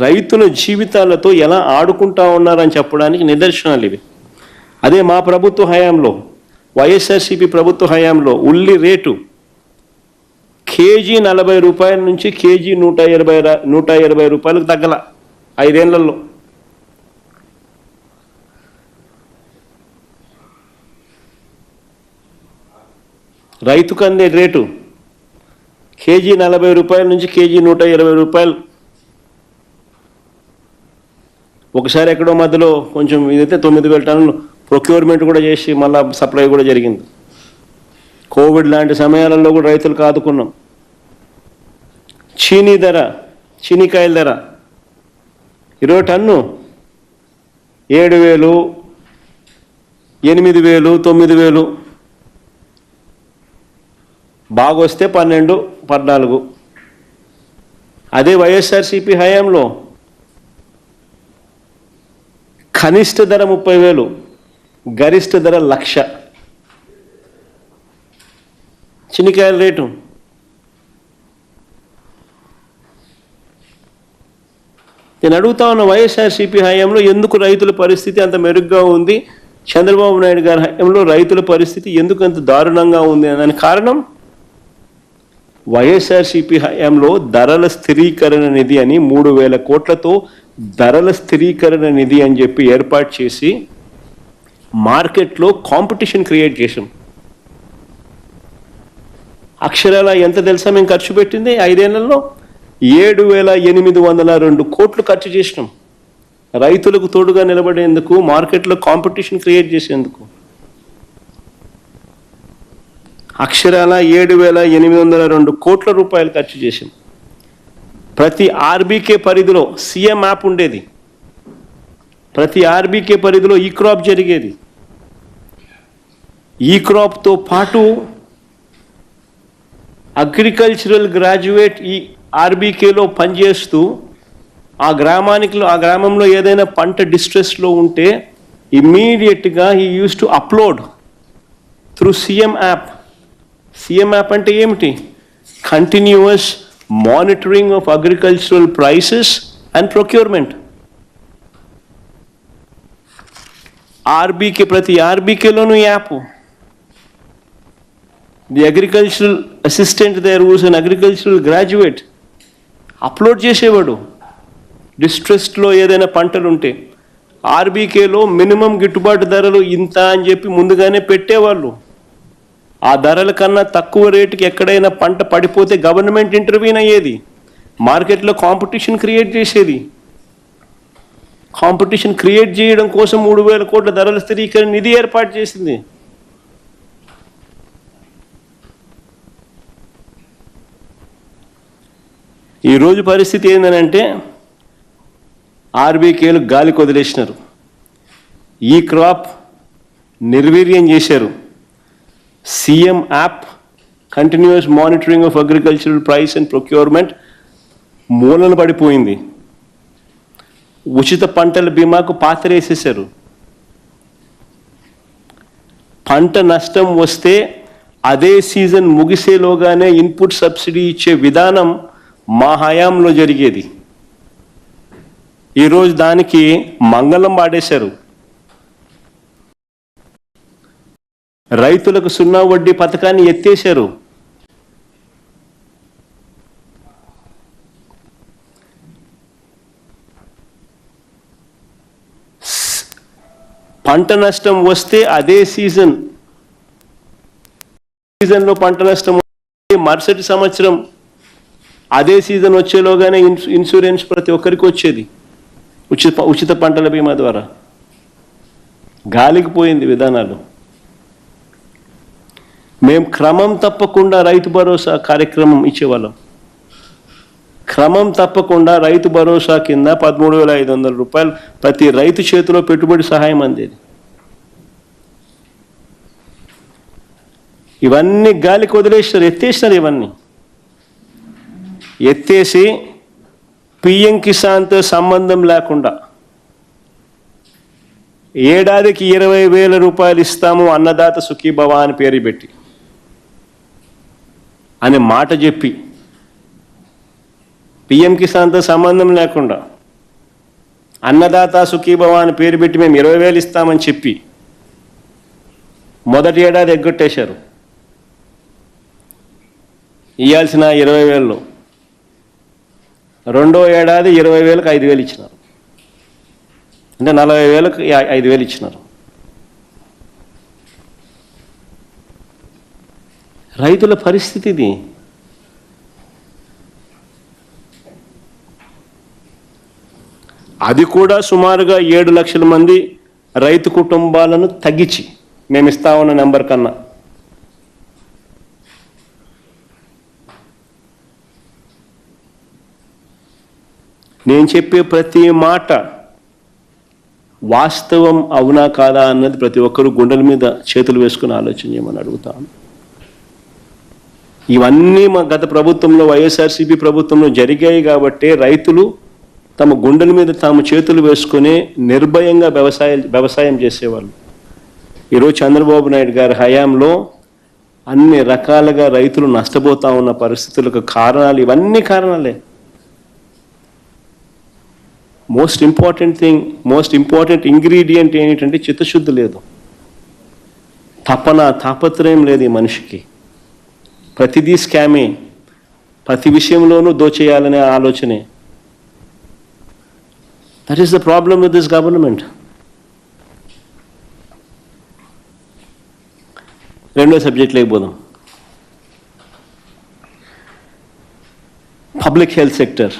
రైతుల జీవితాలతో ఎలా ఆడుకుంటా ఉన్నారని చెప్పడానికి నిదర్శనాలు ఇవి. అదే మా ప్రభుత్వ హయాంలో, వైఎస్ఆర్సీపీ ప్రభుత్వ హయాంలో ఉల్లి రేటు కేజీ 40 రూపాయల నుంచి కేజీ 120 రూపాయలకు తగ్గల 5 ఏళ్లలో. రైతుకు అందే రేటు కేజీ 40 రూపాయల నుంచి కేజీ 120 రూపాయలు. ఒకసారి ఎక్కడో మధ్యలో కొంచెం ఇదైతే 9,000 టన్నులు ప్రొక్యూర్మెంట్ కూడా చేసి మళ్ళా సప్లై కూడా జరిగింది. కోవిడ్ లాంటి సమయాలలో కూడా రైతులకు ఆదుకున్నాం. చీనీకాయల ధర 20 టన్ను 7,000, 8,000, 9,000, బాగొస్తే 12, 14. అదే వైఎస్ఆర్సీపీ హయాంలో కనిష్ట ధర 30,000, గరిష్ట ధర 1,00,000 చినికాయల రేటు. నేను అడుగుతా ఉన్న, వైఎస్ఆర్సీపీ హయాంలో ఎందుకు రైతుల పరిస్థితి అంత మెరుగ్గా ఉంది, చంద్రబాబు నాయుడు గారి హయాంలో రైతుల పరిస్థితి ఎందుకు అంత దారుణంగా ఉంది అని కారణం, వైఎస్ఆర్సీపీ హయాంలో ధరల స్థిరీకరణ నిధి అని 3,000 కోట్లతో ధరల స్థిరీకరణ నిధి అని చెప్పి ఏర్పాటు చేసి మార్కెట్లో కాంపిటీషన్ క్రియేట్ చేసాం. అక్షరాల ఎంత తెలుసా మేము ఖర్చు పెట్టింది 5 ఏళ్లలో? 7,802 కోట్లు ఖర్చు చేసినాం రైతులకు తోడుగా నిలబడేందుకు, మార్కెట్లో కాంపిటీషన్ క్రియేట్ చేసేందుకు. అక్షరాల 7,802 కోట్ల రూపాయలు ఖర్చు చేసాం. ప్రతి ఆర్బీకే పరిధిలో సీఎం యాప్ ఉండేది, ప్రతి ఆర్బీకే పరిధిలో ఈ క్రాప్ జరిగేది. ఈ క్రాప్తో పాటు అగ్రికల్చరల్ గ్రాడ్యుయేట్ ఈ ఆర్బీకేలో పనిచేస్తూ ఆ గ్రామంలో ఏదైనా పంట డిస్ట్రెస్లో ఉంటే ఇమ్మీడియట్గా he used to upload through CM app. CM app అంటే ఏమిటి? Continuous monitoring of agricultural prices and procurement. RBK, ప్రతి ఆర్బీకేలోనూ app. The agricultural assistant there who's an agricultural graduate upload చేసేవాడు. డిస్ట్రెస్లో ఏదైనా పంటలు ఉంటే ఆర్బీకేలో మినిమం గిట్టుబాటు ధరలు ఇంత అని చెప్పి ముందుగానే పెట్టేవాళ్ళు. ఆ ధరల కన్నా తక్కువ రేటుకి ఎక్కడైనా పంట పడిపోతే గవర్నమెంట్ ఇంటర్వ్యూన్ అయ్యేది, మార్కెట్లో కాంపిటీషన్ క్రియేట్ చేసేది. కాంపిటీషన్ క్రియేట్ చేయడం కోసం 3,000 కోట్ల ధరల స్థిరీకరణ నిధి ఏర్పాటు చేసింది. ఈరోజు పరిస్థితి ఏంటంటే ఆర్బీకేలు గాలికి వదిలేసినారు, ఈ క్రాప్ నిర్వీర్యం చేశారు. CM app, continuous monitoring of agricultural price and procurement మూలన పడిపోయింది. ఉచిత పంటల బీమాకు పాతరేసేశారు. పంట నష్టం వస్తే అదే సీజన్ ముగిసేలోగానే ఇన్పుట్ సబ్సిడీ ఇచ్చే విధానం మా హయాంలో జరిగేది. ఈరోజు దానికి మంగళం పాడేశారు. రైతులకు 0 వడ్డీ పథకాన్ని ఎత్తేశారు. పంట నష్టం వస్తే అదే సీజన్లో పంట నష్టం మరుసటి సంవత్సరం అదే సీజన్ వచ్చేలోగానే ఇన్సూరెన్స్ ప్రతి ఒక్కరికి వచ్చేది ఉచిత పంటల బీమా ద్వారా. గాలికి పోయింది విధానాలు. మేము క్రమం తప్పకుండా రైతు భరోసా కార్యక్రమం ఇచ్చేవాళ్ళం. క్రమం తప్పకుండా రైతు భరోసా కింద 13,500 రూపాయలు ప్రతి రైతు చేతిలో పెట్టుబడి సహాయం అందేది. ఇవన్నీ గాలికి వదిలేసినారు, ఎత్తేసినారు. ఇవన్నీ ఎత్తేసి పిఎం కిసాన్తో సంబంధం లేకుండా ఏడాదికి 20,000 రూపాయలు ఇస్తాము అన్నదాత సుఖీభవ అని పేరు పెట్టి అనే మాట చెప్పి పిఎం కిసాన్తో సంబంధం లేకుండా అన్నదాత సుఖీభవ అని పేరు పెట్టి మేము 20,000 ఇస్తామని చెప్పి మొదటి ఏడాది ఎగ్గొట్టేశారు. ఇవ్వాల్సిన 20,000లో రెండో ఏడాది 20,000కి 5,000 ఇచ్చినారు. అంటే 40,000కి 5,000 ఇచ్చినారు. రైతుల పరిస్థితి ఇది. అది కూడా సుమారుగా 7 లక్షల మంది రైతు కుటుంబాలను తగ్గించి మేము ఇస్తా ఉన్న నెంబర్ కన్నా. నేను చెప్పే ప్రతి మాట వాస్తవం అవునా కాదా అన్నది ప్రతి ఒక్కరూ గుండెల మీద చేతులు వేసుకుని ఆలోచన చేయమని అడుగుతాను. ఇవన్నీ మా గత ప్రభుత్వంలో వైఎస్ఆర్సీపీ ప్రభుత్వంలో జరిగాయి కాబట్టే రైతులు తమ గుండెల మీద తాము చేతులు వేసుకుని నిర్భయంగా వ్యవసాయం చేసేవాళ్ళు. ఈరోజు చంద్రబాబు నాయుడు గారి హయాంలో అన్ని రకాలుగా రైతులు నష్టపోతా ఉన్న పరిస్థితులకు కారణాలు ఇవన్నీ కారణాలే. మోస్ట్ ఇంపార్టెంట్ ఇంగ్రీడియంట్ ఏంటంటే చిత్తశుద్ధి లేదు, తాపత్రయం లేదు ఈ మనిషికి. ప్రతిదీ స్కామే, ప్రతి విషయంలోనూ దోచేయాలనే ఆలోచనే. That is the problem with this government. రెండో సబ్జెక్ట్ లేకపోదాం. Public health sector.